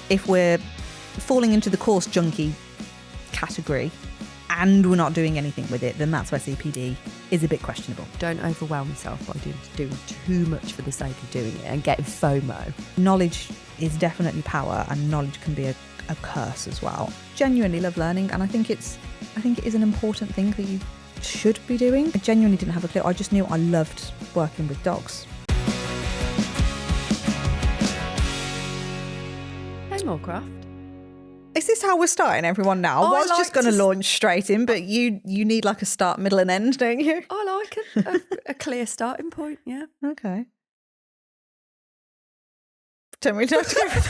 if we're falling into the course junkie category and we're not doing anything with it, then that's where CPD is a bit questionable. Don't overwhelm yourself by doing too much for the sake of doing it and getting FOMO. Knowledge is definitely power, and knowledge can be a curse as well. Genuinely love learning, and I think it is an important thing that you should be doing. I genuinely didn't have a clue. I just knew I loved working with dogs. Hey, Moorcraft. Is this how we're starting everyone now? I was just going to launch straight in, but you need like a start, middle and end, don't you? I like a clear starting point, yeah. Okay. Don't we talk to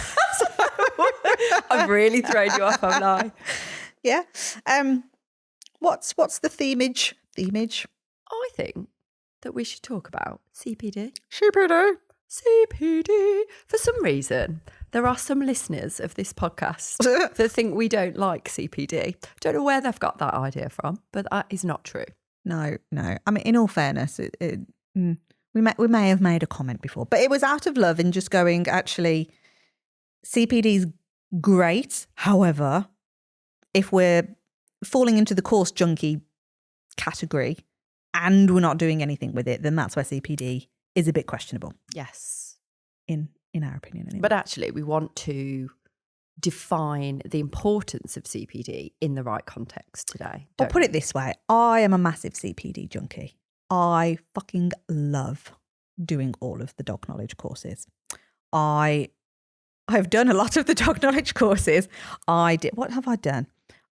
I've really thrown you off, haven't I? Yeah. What's the themage? I think that we should talk about CPD. CPD. For some reason, there are some listeners of this podcast that think we don't like CPD. Don't know where they've got that idea from, but that is not true. No. I mean, in all fairness, we may have made a comment before, but it was out of love and just going, actually, CPD's great. However, if we're falling into the course junkie category and we're not doing anything with it, then that's where CPD is a bit questionable. Yes. In our opinion. Anyway. But actually, we want to define the importance of CPD in the right context today. I'll put it this way. I am a massive CPD junkie. I fucking love doing all of the dog knowledge courses. I've done a lot of the dog knowledge courses. What have I done?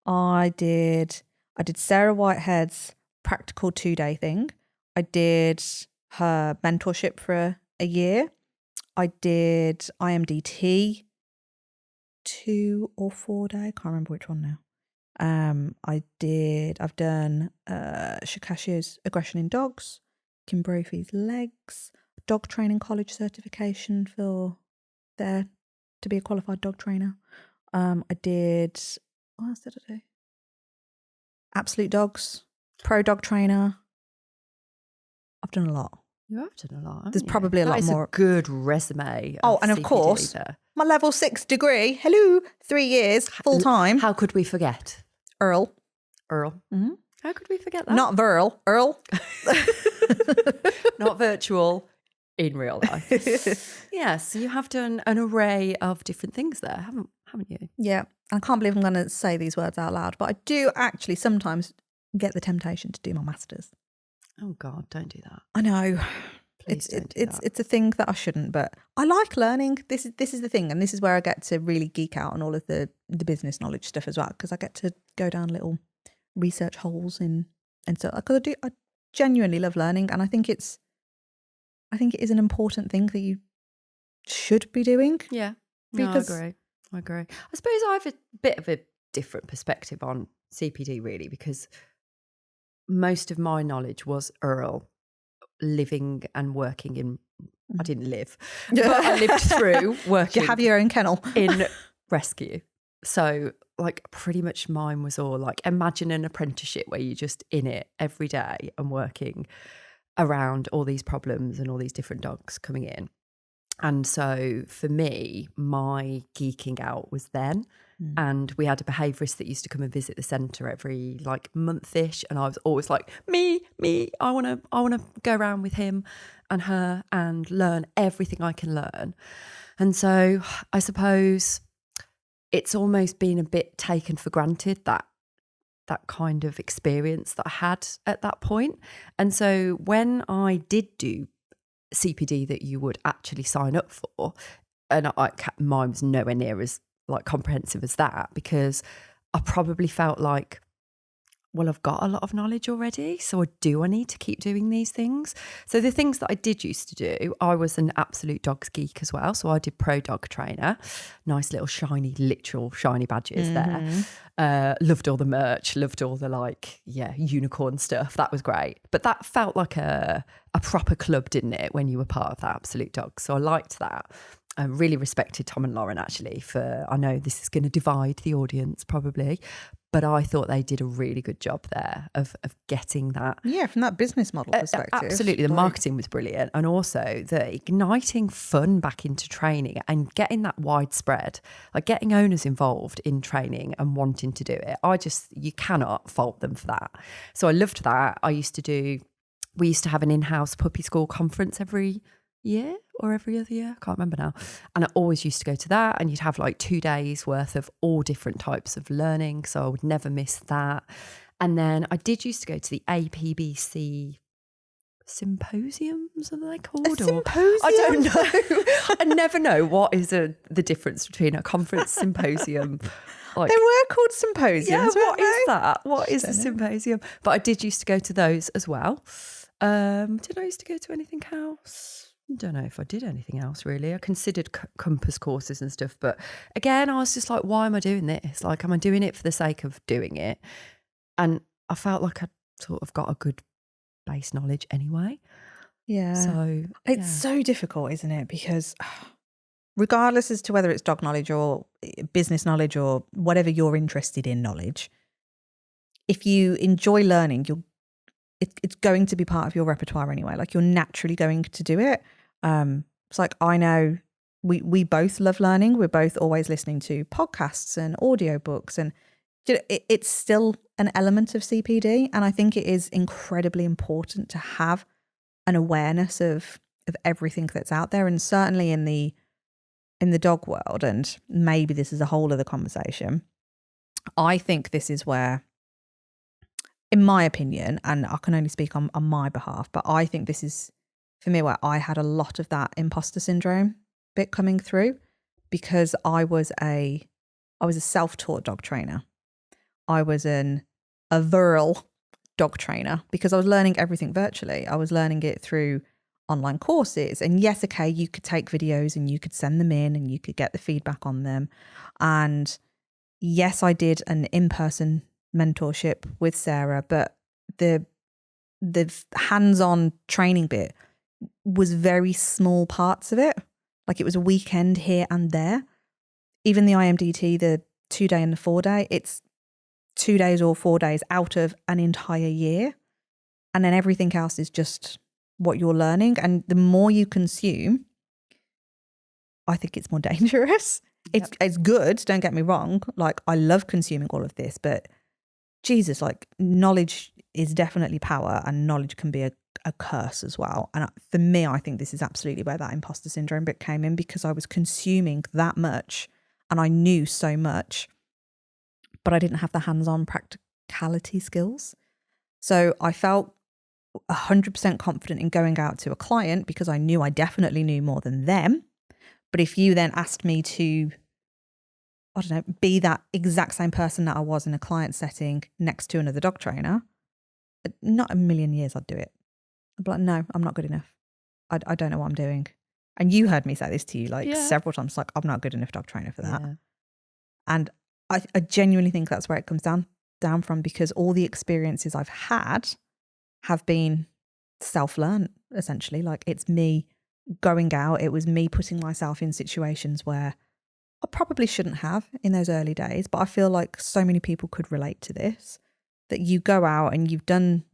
I did Sarah Whitehead's practical 2-day thing. I did her mentorship for a year. I did IMDT 2 or 4 day. I can't remember which one now. I've done Shikashi's Aggression in Dogs, Kim Brophy's Legs, dog training college certification for there to be a qualified dog trainer. What else did I do? Absolute Dogs, pro dog trainer. I've done a lot. You have done a lot. There's probably a lot more. That is a good resume. And of CPD course, there. My level 6 degree. Hello, 3 years, full time. How could we forget? Earl. Mm-hmm. How could we forget that? Not Verl. Earl. Not virtual, in real life. Yes, you have done an array of different things there, haven't you? Yeah. I can't believe I'm going to say these words out loud, but I do actually sometimes get the temptation to do my masters. Oh God, don't do that. I know. Please don't do that. It's a thing that I shouldn't, but I like learning. This is the thing, and this is where I get to really geek out on all of the business knowledge stuff as well, because I get to go down little research holes and so because I genuinely love learning, and I think it is an important thing that you should be doing. Yeah, because I agree. I suppose I have a bit of a different perspective on CPD, really, because most of my knowledge was Earl living and working in, I didn't live, but I lived through working. You have your own kennel. In rescue. So like pretty much mine was all like, imagine an apprenticeship where you're just in it every day and working around all these problems and all these different dogs coming in. And so for me, my geeking out was then. And we had a behaviourist that used to come and visit the centre every like month-ish, and I was always like, me, I want to go around with him and her and learn everything I can learn. And so I suppose it's almost been a bit taken for granted that kind of experience that I had at that point. And so when I did do CPD that you would actually sign up for, and mine was nowhere near as like comprehensive as that, because I probably felt like, well, I've got a lot of knowledge already, so I need to keep doing these things. So the things that I did used to do, I was an absolute dogs geek as well. So I did pro dog trainer, nice little literal shiny badges there. Loved all the merch, loved all the unicorn stuff. That was great. But that felt like a proper club, didn't it, when you were part of that Absolute Dog? So I liked that. I really respected Tom and Lauren actually for, I know this is going to divide the audience probably, but I thought they did a really good job there of getting that. Yeah, from that business model perspective. Absolutely. The marketing was brilliant. And also the igniting fun back into training and getting that widespread, like getting owners involved in training and wanting to do it. You cannot fault them for that. So I loved that. We used to have an in-house puppy school conference every year or every other year, I can't remember now, and I always used to go to that, and you'd have like 2 days worth of all different types of learning, so I would never miss that. And then I did used to go to the APBC symposiums, are they called? A symposium? I don't know. I never know what is the difference between a conference symposium. Like, they were called symposiums. Yeah, what is they? that? What is a symposium? But I did used to go to those as well. Did I used to go to anything else? I don't know if I did anything else really. I considered compass courses and stuff, but again, I was just like, why am I doing this? Like, am I doing it for the sake of doing it? And I felt like I'd sort of got a good base knowledge anyway. Yeah. So it's so difficult, isn't it? Because regardless as to whether it's dog knowledge or business knowledge or whatever you're interested in knowledge, if you enjoy learning, it's going to be part of your repertoire anyway. Like, you're naturally going to do it. It's like, I know we both love learning. We're both always listening to podcasts and audiobooks, and it's still an element of CPD. And I think it is incredibly important to have an awareness of everything that's out there. And certainly in the dog world, and maybe this is a whole other conversation, I think this is where, in my opinion, and I can only speak on my behalf, but I think this is, for me, where I had a lot of that imposter syndrome bit coming through, because I was a self-taught dog trainer. I was a virile dog trainer because I was learning everything virtually. I was learning it through online courses. And yes, okay, you could take videos and you could send them in and you could get the feedback on them. And yes, I did an in-person mentorship with Sarah, but the hands-on training bit was very small parts of it. Like, it was a weekend here and there. Even the IMDT, the 2-day and the 4-day, it's 2 days or 4 days out of an entire year. And then everything else is just what you're learning. And the more you consume, I think it's more dangerous. Yep. It's good, don't get me wrong. Like, I love consuming all of this, but Jesus, like, knowledge is definitely power, and knowledge can be a curse as well. And for me, I think this is absolutely where that imposter syndrome bit came in, because I was consuming that much and I knew so much, but I didn't have the hands-on practicality skills. So I felt 100% confident in going out to a client because I knew I definitely knew more than them. But if you then asked me to, I don't know, be that exact same person that I was in a client setting next to another dog trainer, not a million years I'd do it. I'd be like, no, I'm not good enough. I don't know what I'm doing. And you heard me say this to you several times, like, I'm not good enough dog trainer for that. Yeah. And I genuinely think that's where it comes down from, because all the experiences I've had have been self-learned, essentially. Like, it's me going out. It was me putting myself in situations where I probably shouldn't have in those early days, but I feel like so many people could relate to this, that you go out and you've done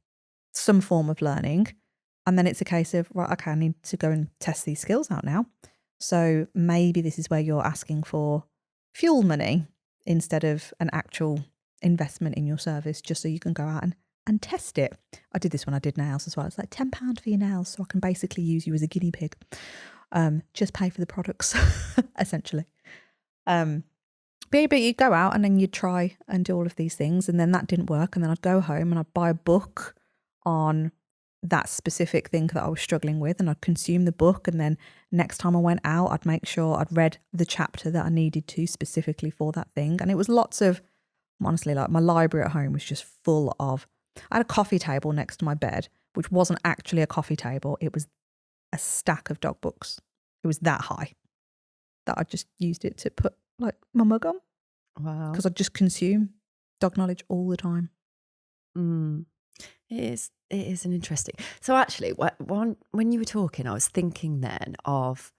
some form of learning, and then it's a case of, right, okay, I need to go and test these skills out now. So maybe this is where you're asking for fuel money instead of an actual investment in your service, just so you can go out and test it. I did this when I did nails as well. It's like £10 for your nails, so I can basically use you as a guinea pig. Just pay for the products, essentially. But you go out and then you try and do all of these things, and then that didn't work, and then I'd go home and I'd buy a book on that specific thing that I was struggling with, and I'd consume the book, and then next time I went out, I'd make sure I'd read the chapter that I needed to specifically for that thing. And it was lots of, honestly, like, my library at home was just full of, I had a coffee table next to my bed, which wasn't actually a coffee table. It was a stack of dog books. It was that high that I just used it to put, like, my mug on. Wow. Because I just consume dog knowledge all the time. It is an interesting. So actually, when you were talking, I was thinking then of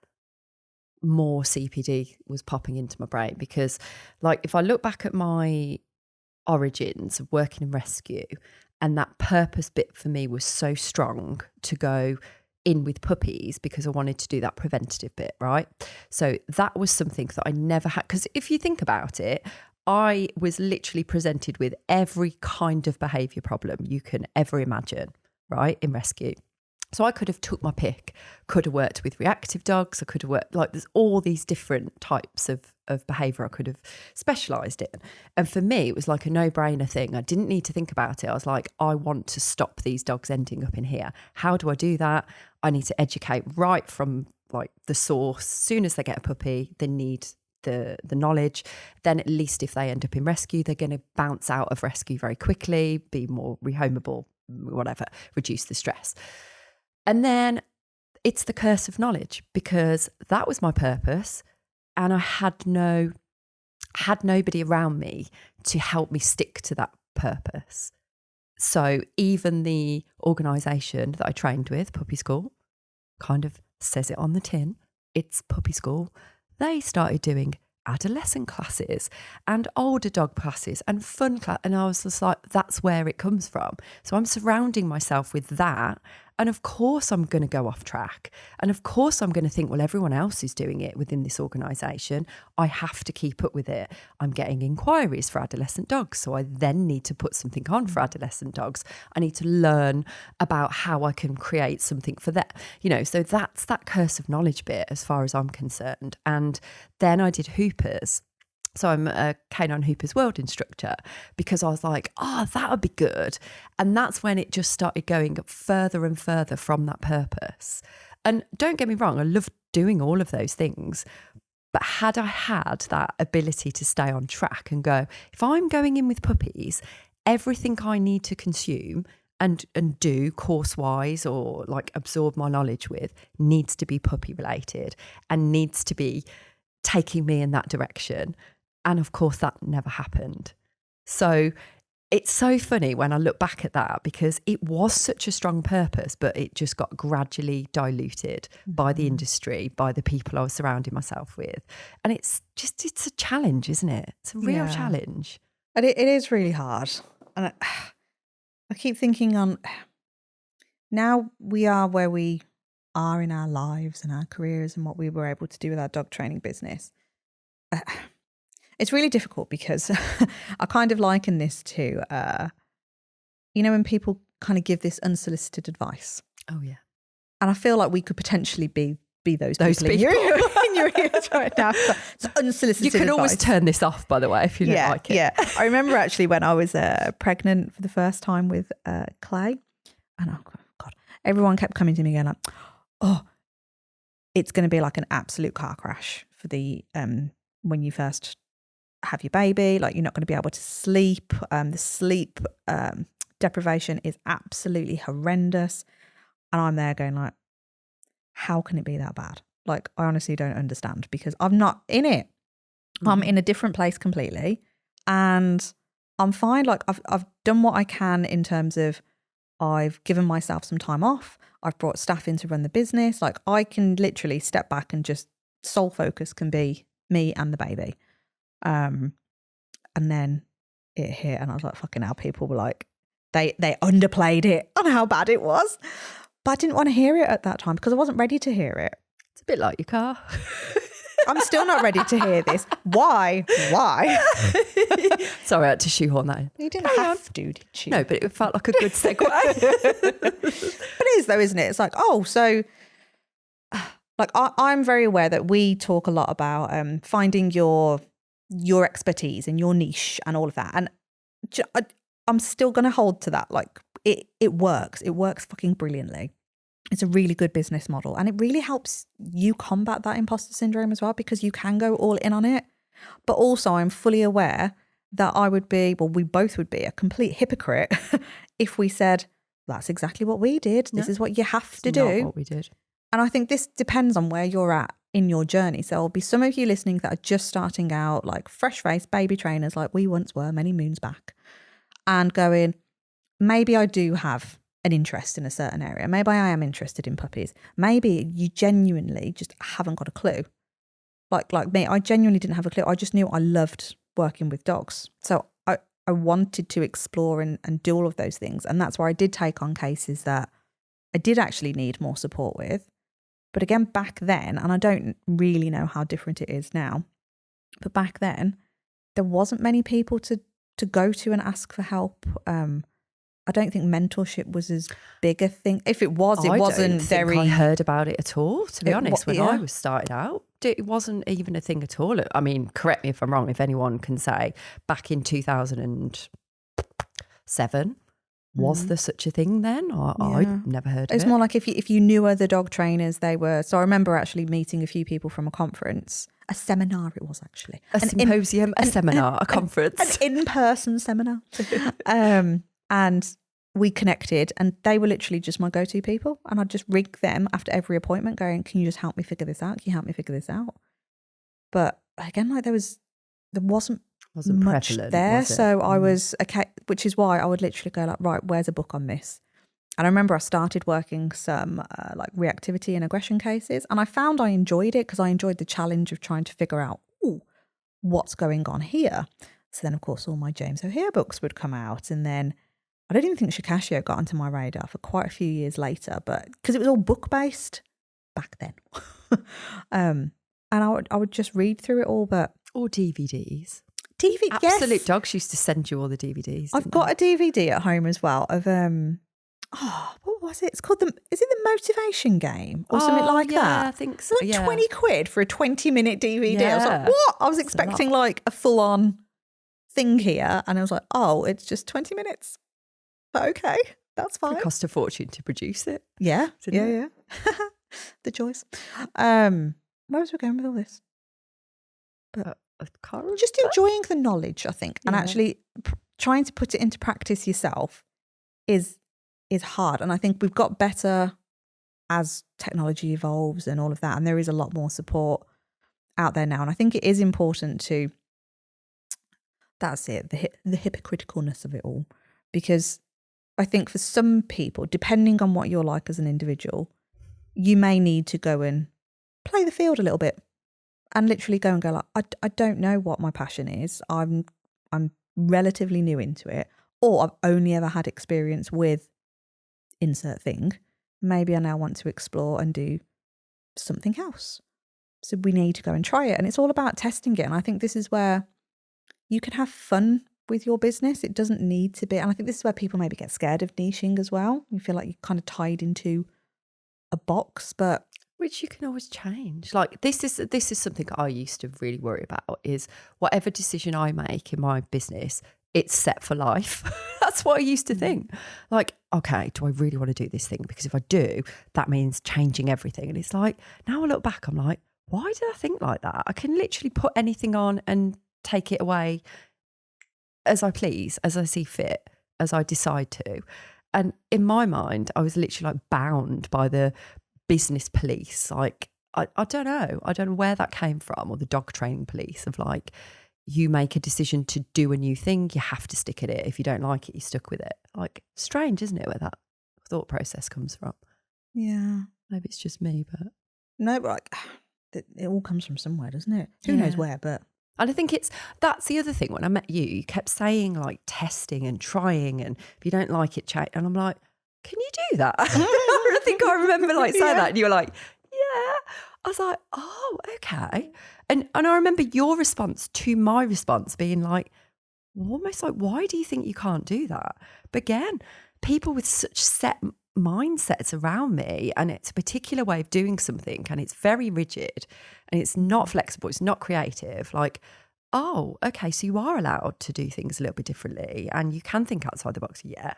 more CPD was popping into my brain, because like if I look back at my origins of working in rescue, and that purpose bit for me was so strong to go in with puppies because I wanted to do that preventative bit, right? So that was something that I never had, because if you think about it, I was literally presented with every kind of behaviour problem you can ever imagine, right, in rescue. So I could have took my pick, could have worked with reactive dogs, I could have worked, like there's all these different types of behaviour I could have specialised in. And for me, it was like a no-brainer thing. I didn't need to think about it. I was like, I want to stop these dogs ending up in here. How do I do that? I need to educate right from like the source. As soon as they get a puppy, they need the knowledge. Then at least if they end up in rescue, they're going to bounce out of rescue very quickly, be more rehomable, whatever, reduce the stress. And then it's the curse of knowledge, because that was my purpose and I had nobody around me to help me stick to that purpose. So even the organisation that I trained with, Puppy School, kind of says it on the tin, it's Puppy School. They started doing adolescent classes and older dog classes and fun class. And I was just like, that's where it comes from. So I'm surrounding myself with that. And of course I'm going to go off track. And of course I'm going to think, well, everyone else is doing it within this organisation. I have to keep up with it. I'm getting inquiries for adolescent dogs. So I then need to put something on for adolescent dogs. I need to learn about how I can create something for that. You know, so that's that curse of knowledge bit as far as I'm concerned. And then I did Hoopers. So I'm a Canine Hoopers World instructor, because I was like, oh, that would be good. And that's when it just started going further and further from that purpose. And don't get me wrong, I love doing all of those things. But had I had that ability to stay on track and go, if I'm going in with puppies, everything I need to consume and do course-wise or like absorb my knowledge with needs to be puppy related and needs to be taking me in that direction. And of course, that never happened. So it's so funny when I look back at that, because it was such a strong purpose, but it just got gradually diluted by the industry, by the people I was surrounding myself with. And it's a challenge, isn't it? It's a real challenge. And it is really hard. And I keep thinking on, now we are where we are in our lives and our careers and what we were able to do with our dog training business. It's really difficult because I kind of liken this to, when people kind of give this unsolicited advice. Oh, yeah. And I feel like we could potentially be those people. In your ears right now. It's unsolicited advice. You can always turn this off, by the way, if you don't like it. Yeah. I remember actually when I was pregnant for the first time with Clay, and oh God, everyone kept coming to me going like, oh, it's going to be like an absolute car crash for the when you first have your baby, like you're not going to be able to sleep. The sleep deprivation is absolutely horrendous. And I'm there going like, how can it be that bad? Like, I honestly don't understand, because I'm not in it. I'm in a different place completely and I'm fine. Like I've done what I can in terms of, I've given myself some time off. I've brought staff in to run the business. Like I can literally step back and just sole focus can be me and the baby. And then it hit and I was like, fucking hell, people were like, they underplayed it on how bad it was. But I didn't want to hear it at that time because I wasn't ready to hear it. It's a bit like your car. I'm still not ready to hear this. Why? Sorry, I had to shoehorn that in. You didn't have to, did you? No, but it felt like a good segue. But it is though, isn't it? It's like, oh, so like I'm very aware that we talk a lot about finding your expertise and your niche and all of that. And I'm still going to hold to that. Like it works. It works fucking brilliantly. It's a really good business model. And it really helps you combat that imposter syndrome as well, because you can go all in on it. But also I'm fully aware that we both would be a complete hypocrite if we said, that's exactly what we did. This is what you have to do. Not what we did. And I think this depends on where you're at in your journey. So there'll be some of you listening that are just starting out, like fresh-faced baby trainers like we once were many moons back, and going, maybe I do have an interest in a certain area. Maybe I am interested in puppies. Maybe you genuinely just haven't got a clue. like me, I genuinely didn't have a clue. I just knew I loved working with dogs. So I wanted to explore and do all of those things. And that's where I did take on cases that I did actually need more support with. But again, back then, and I don't really know how different it is now, but back then, there wasn't many people to go to and ask for help. I don't think mentorship was as big a thing. If it was, it wasn't very... I heard about it at all, to be honest. When I was started out, it wasn't even a thing at all. I mean, correct me if I'm wrong, if anyone can say, back in 2007, was there such a thing then? I'd never heard of it. It's more like if you knew other dog trainers, they were... So I remember actually meeting a few people from a conference. A seminar it was actually. A symposium, a seminar, a conference. An in-person seminar. And we connected, and they were literally just my go-to people. And I'd just ring them after every appointment going, can you just help me figure this out? Can you help me figure this out? But again, like there wasn't much prevalent, there. Was it? So I was, okay, which is why I would literally go like, right, where's a book on this? And I remember I started working some like reactivity and aggression cases, and I found I enjoyed it because I enjoyed the challenge of trying to figure out, what's going on here? So then, of course, all my James O'Hare books would come out, and then I don't even think Shikashio got onto my radar for quite a few years later, but because it was all book-based back then. And I would just read through it all, but... Or DVDs. Yes. Absolute Dogs used to send you all the DVDs. I've got a DVD at home as well of... what was it? It's called is it the Motivation Game or something like that? I think so. Like 20 quid for a 20-minute DVD. I was like, Yeah. what? I was expecting like a full-on thing here, and I was like, oh, it's just 20 minutes. Okay, that's fine. It cost a fortune to produce it. Yeah, Didn't yeah. The choice. Where was we going with all this? But I can't remember. Just enjoying the knowledge, I think, and actually trying to put it into practice yourself is hard. And I think we've got better as technology evolves and all of that, and there is a lot more support out there now. And I think it is important to, that's it, the hypocriticalness of it all, because I think for some people, depending on what you're like as an individual, you may need to go and play the field a little bit and literally go and go like, I don't know what my passion is. I'm relatively new into it, or I've only ever had experience with insert thing. Maybe I now want to explore and do something else. So we need to go and try it. And it's all about testing it. And I think this is where you can have fun with your business. It doesn't need to be, and I think this is where people maybe get scared of niching as well. You feel like you're kind of tied into a box, but which you can always change. Like this is something I used to really worry about, is whatever decision I make in my business, it's set for life. That's what I used to think. Like, okay, do I really want to do this thing? Because if I do, that means changing everything. And it's like, now I look back, I'm like, why did I think like that? I can literally put anything on and take it away as I please, as I see fit, as I decide to. And in my mind, I was literally like bound by the business police. Like, I don't know. I don't know where that came from, or the dog training police of like, you make a decision to do a new thing, you have to stick at it. If you don't like it, you're stuck with it. Like, strange, isn't it, where that thought process comes from? yeah. Maybe it's just me, but... No, but like, it all comes from somewhere, doesn't it? Who knows where, but... And I think that's the other thing. When I met you kept saying like testing and trying, and if you don't like it, change. And I'm like, can you do that? I think I remember like saying that, and you were like, yeah. I was like, oh, okay. And I remember your response to my response being like, almost like, why do you think you can't do that? But again, people with such set mindsets around me, and it's a particular way of doing something, and it's very rigid, and it's not flexible, it's not creative. Like, oh, okay, so you are allowed to do things a little bit differently, and you can think outside the box. Yeah.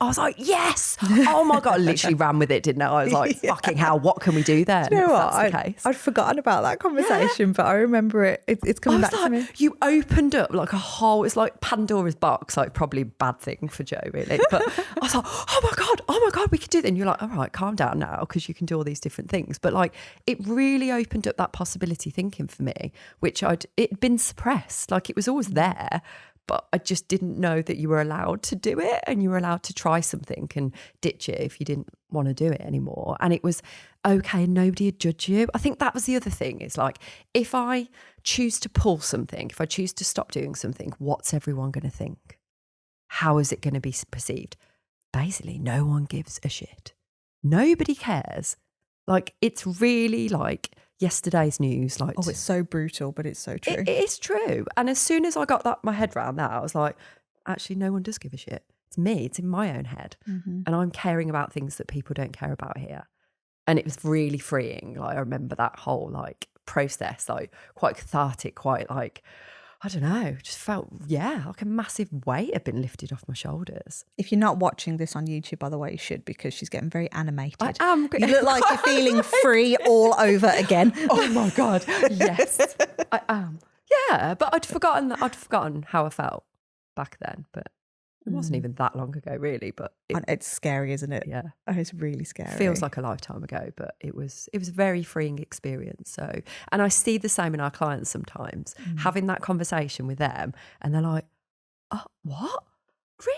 I was like, yes. Oh my God, I literally ran with it, didn't I? I was like, fucking hell, what can we do then? Do you know what? That's the case. I'd forgotten about that conversation, but I remember it. It's coming back to me. You opened up like a whole, it's like Pandora's box, like probably a bad thing for Joe, really. But I was like, oh my God, we could do that. And you're like, all right, calm down now, because you can do all these different things. But like, it really opened up that possibility thinking for me, which it'd been suppressed. Like, it was always there, but I just didn't know that you were allowed to do it and you were allowed to try something and ditch it if you didn't want to do it anymore. And it was okay, and nobody would judge you. I think that was the other thing, is like, if I choose to pull something, if I choose to stop doing something, what's everyone going to think? How is it going to be perceived? Basically, no one gives a shit. Nobody cares. Like, it's really like yesterday's news. Like, Oh, it's so brutal, but it's so true. it is true. And as soon as I got my head around that, I was like, actually, no one does give a shit. It's me. It's in my own head. Mm-hmm. And I'm caring about things that people don't care about here. And it was really freeing. Like, I remember that whole like process, like quite cathartic, quite like, I don't know, just felt, like a massive weight had been lifted off my shoulders. If you're not watching this on YouTube, by the way, you should, because she's getting very animated. I am. You look like you're feeling free all over again. Oh my God. Yes, I am. Yeah, but I'd forgotten how I felt back then, but it wasn't even that long ago, really. But it's scary, isn't it? Yeah. Oh, it's really scary. Feels like a lifetime ago, but it was a very freeing experience. So, and I see the same in our clients sometimes, having that conversation with them, and they're like, "Oh, what?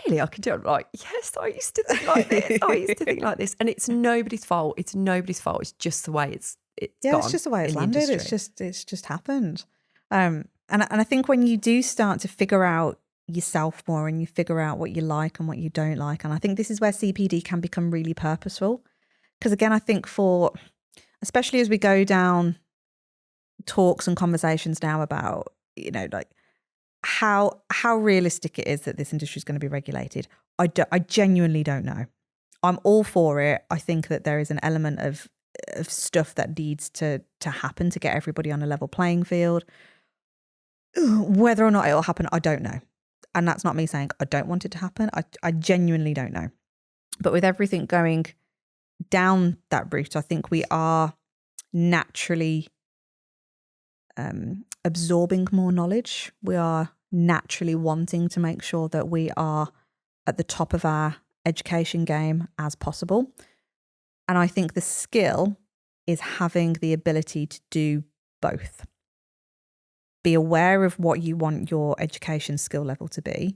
Really? I can do it." I'm like, yes, I used to think like this. I used to think like this, and it's nobody's fault. It's nobody's fault. It's just the way it's gone. It's just the way it's landed. It's just happened. And I think when you do start to figure out yourself more, and you figure out what you like and what you don't like, and I think this is where CPD can become really purposeful, because again, I think especially as we go down talks and conversations now about, you know, like how realistic it is that this industry is going to be regulated, I genuinely don't know. I'm all for it. I think that there is an element of stuff that needs to happen to get everybody on a level playing field. Whether or not it will happen, I don't know. And that's not me saying I don't want it to happen. I genuinely don't know. But with everything going down that route, I think we are naturally absorbing more knowledge. We are naturally wanting to make sure that we are at the top of our education game as possible. And I think the skill is having the ability to do both. Be aware of what you want your education skill level to be,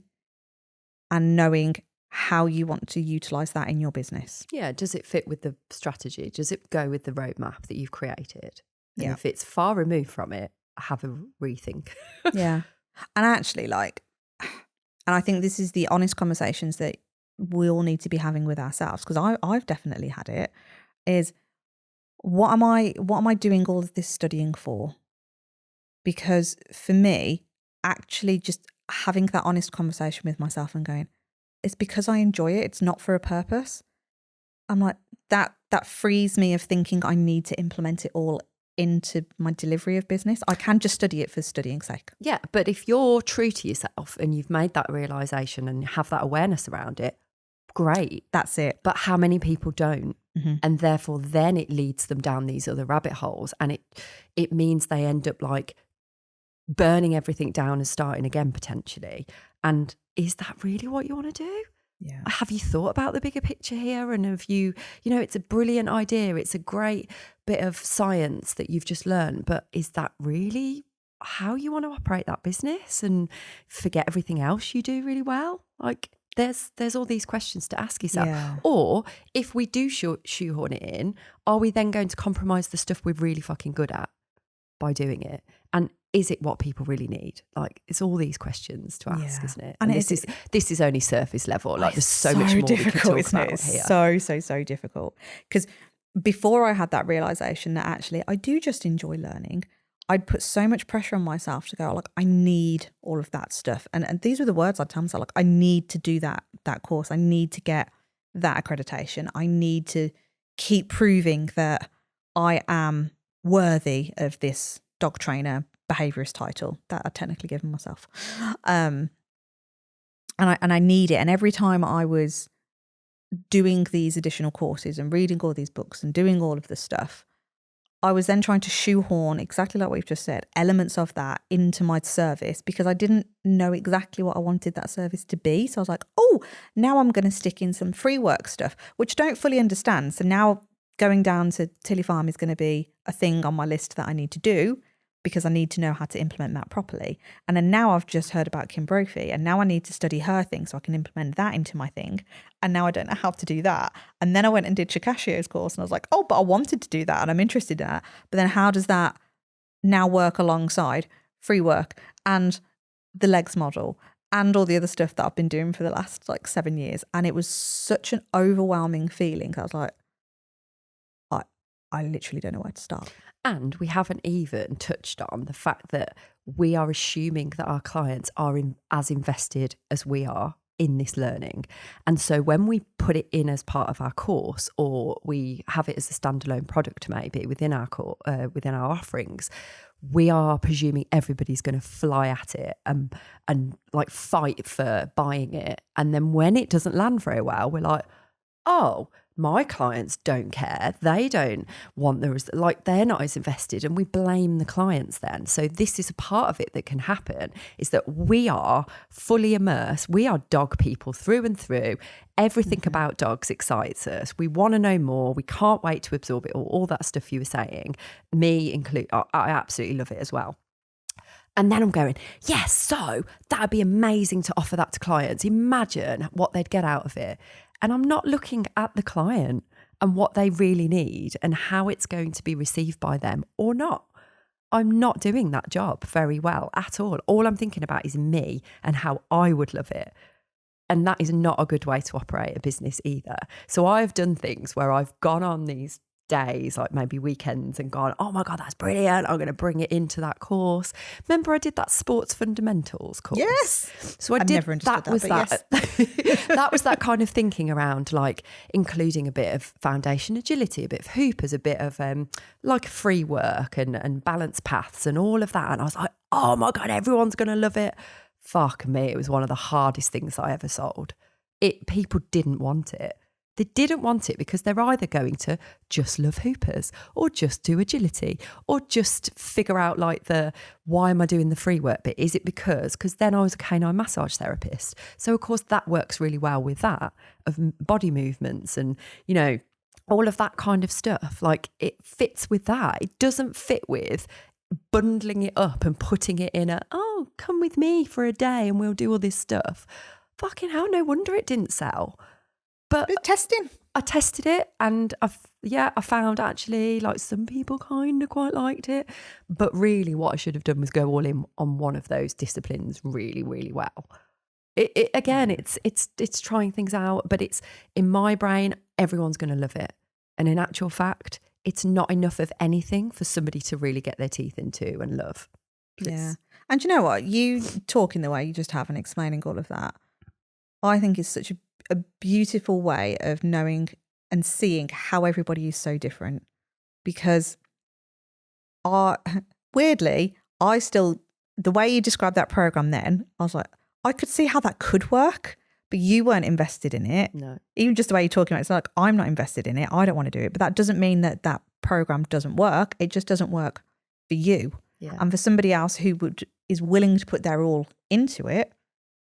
and knowing how you want to utilize that in your business. Yeah. Does it fit with the strategy? Does it go with the roadmap that you've created? And Yeah. if it's far removed from it, have a rethink. Yeah. And actually, and I think this is the honest conversations that we all need to be having with ourselves, because I've definitely had it, is what am I doing all of this studying for? Because for me, actually just having that honest conversation with myself and going, it's because I enjoy it. It's not for a purpose. I'm like, that frees me of thinking I need to implement it all into my delivery of business. I can just study it for studying's sake. Yeah. But if you're true to yourself and you've made that realization and have that awareness around it, great. That's it. But how many people don't? Mm-hmm. And therefore then it leads them down these other rabbit holes, and it means they end up like burning everything down and starting again potentially. And is that really what you want to do? Yeah. Have you thought about the bigger picture here? And have you know, it's a brilliant idea. It's a great bit of science that you've just learned, but is that really how you want to operate that business and forget everything else you do really well? Like, there's all these questions to ask yourself. Yeah. Or if we do shoehorn it in, are we then going to compromise the stuff we're really fucking good at by doing it? And is it what people really need? Like, it's all these questions to ask, isn't it? And this is only surface level. Like, there's so much more difficult, we can talk about it's here. So difficult. Because before I had that realization that actually I do just enjoy learning, I'd put so much pressure on myself to go, like, I need all of that stuff. And these were the words I'd tell myself, like, I need to do that course. I need to get that accreditation. I need to keep proving that I am worthy of this dog trainer behaviorist title that I'd technically given myself. And I need it. And every time I was doing these additional courses and reading all these books and doing all of this stuff, I was then trying to shoehorn, exactly like what you've just said, elements of that into my service, because I didn't know exactly what I wanted that service to be. So I was like, oh, now I'm going to stick in some free work stuff, which I don't fully understand. So now going down to Tilly Farm is going to be a thing on my list that I need to do. because I need to know how to implement that properly. And then now I've just heard about Kim Brophy, and now I need to study her thing so I can implement that into my thing. And now I don't know how to do that. And then I went and did Chikashio's course, and I was like, oh, but I wanted to do that and I'm interested in that. But then how does that now work alongside free work and the legs model and all the other stuff that I've been doing for the last like 7 years? And it was such an overwhelming feeling. I was like, I literally don't know where to start. And we haven't even touched on the fact that we are assuming that our clients are as invested as we are in this learning. And so when we put it in as part of our course, or we have it as a standalone product maybe within our within our offerings, we are presuming everybody's going to fly at it and like fight for buying it. And then when it doesn't land very well, we're like, oh, my clients don't care. They don't want they're not as invested, and we blame the clients then. So this is a part of it that can happen, is that we are fully immersed. We are dog people through and through. Everything about dogs excites us. We want to know more. We can't wait to absorb it all that stuff you were saying. Me include, I absolutely love it as well. And then I'm going, yes, so that'd be amazing to offer that to clients. Imagine what they'd get out of it. And I'm not looking at the client and what they really need and how it's going to be received by them or not. I'm not doing that job very well at all. All I'm thinking about is me and how I would love it. And that is not a good way to operate a business either. So I've done things where I've gone on these days, like maybe weekends, and gone, oh my God, that's brilliant. I'm going to bring it into that course. Remember I did that sports fundamentals course? Yes. So I've never understood that. Yes. That was that kind of thinking around like including a bit of foundation agility, a bit of hoopers, a bit of like free work and balance paths and all of that. And I was like, oh my God, everyone's going to love it. Fuck me. It was one of the hardest things I ever sold. People didn't want it. They didn't want it because they're either going to just love hoopers or just do agility or just figure out like why am I doing the free work bit? Is it because then I was a canine massage therapist. So of course that works really well with that of body movements and, you know, all of that kind of stuff. Like it fits with that. It doesn't fit with bundling it up and putting it in come with me for a day and we'll do all this stuff. Fucking hell, no wonder it didn't sell. But testing. I tested it and I found actually like some people kind of quite liked it. But really what I should have done was go all in on one of those disciplines really, really well. It's trying things out, but it's in my brain, everyone's going to love it. And in actual fact, it's not enough of anything for somebody to really get their teeth into and love. Yeah. And you know what? You talking the way you just have and explaining all of that, I think is such a beautiful way of knowing and seeing how everybody is so different. Because weirdly, the way you described that program then, I was like, I could see how that could work, but you weren't invested in it. No. Even just the way you're talking about it, it's like, I'm not invested in it. I don't want to do it. But that doesn't mean that program doesn't work. It just doesn't work for you. Yeah. And for somebody else who is willing to put their all into it,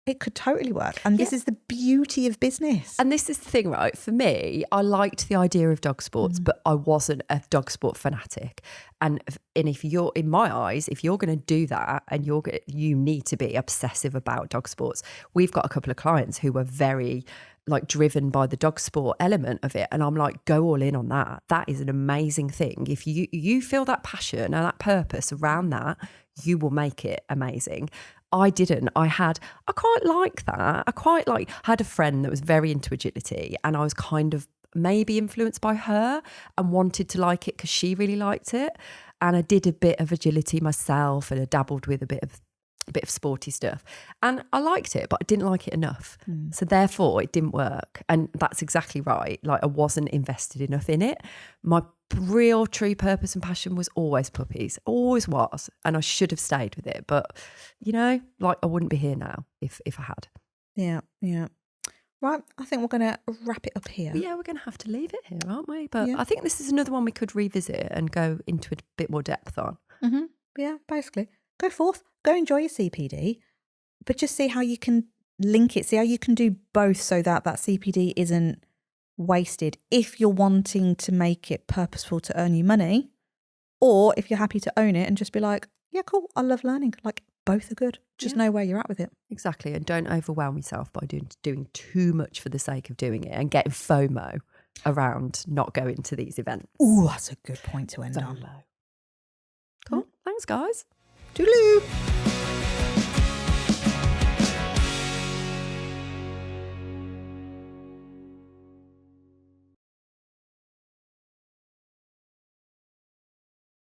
it could totally work. And this is the beauty of business. And this is the thing, right? For me, I liked the idea of dog sports, but I wasn't a dog sport fanatic. And if you're, in my eyes, if you're going to do that and you need to be obsessive about dog sports. We've got a couple of clients who were very like driven by the dog sport element of it. And I'm like, go all in on that. That is an amazing thing. If you feel that passion and that purpose around that, you will make it amazing. I didn't. I quite like that. I had a friend that was very into agility and I was kind of maybe influenced by her and wanted to like it because she really liked it. And I did a bit of agility myself and I dabbled with a bit of sporty stuff. And I liked it, but I didn't like it enough. So therefore it didn't work. And that's exactly right. Like I wasn't invested enough in it. My real true purpose and passion was always puppies, always was. And I should have stayed with it. But, you know, like I wouldn't be here now if I had. Yeah, yeah. Right, I think we're going to wrap it up here. Yeah, we're going to have to leave it here, aren't we? But I think this is another one we could revisit and go into a bit more depth on. Mm-hmm. Yeah, basically. Go forth, go enjoy your CPD, but just see how you can link it, see how you can do both so that CPD isn't wasted if you're wanting to make it purposeful to earn you money, or if you're happy to own it and just be like, yeah, cool. I love learning. Like both are good. Just know where you're at with it. Exactly. And don't overwhelm yourself by doing too much for the sake of doing it and getting FOMO around not going to these events. Ooh, that's a good point to end on. Cool. Thanks, guys. Toodaloo.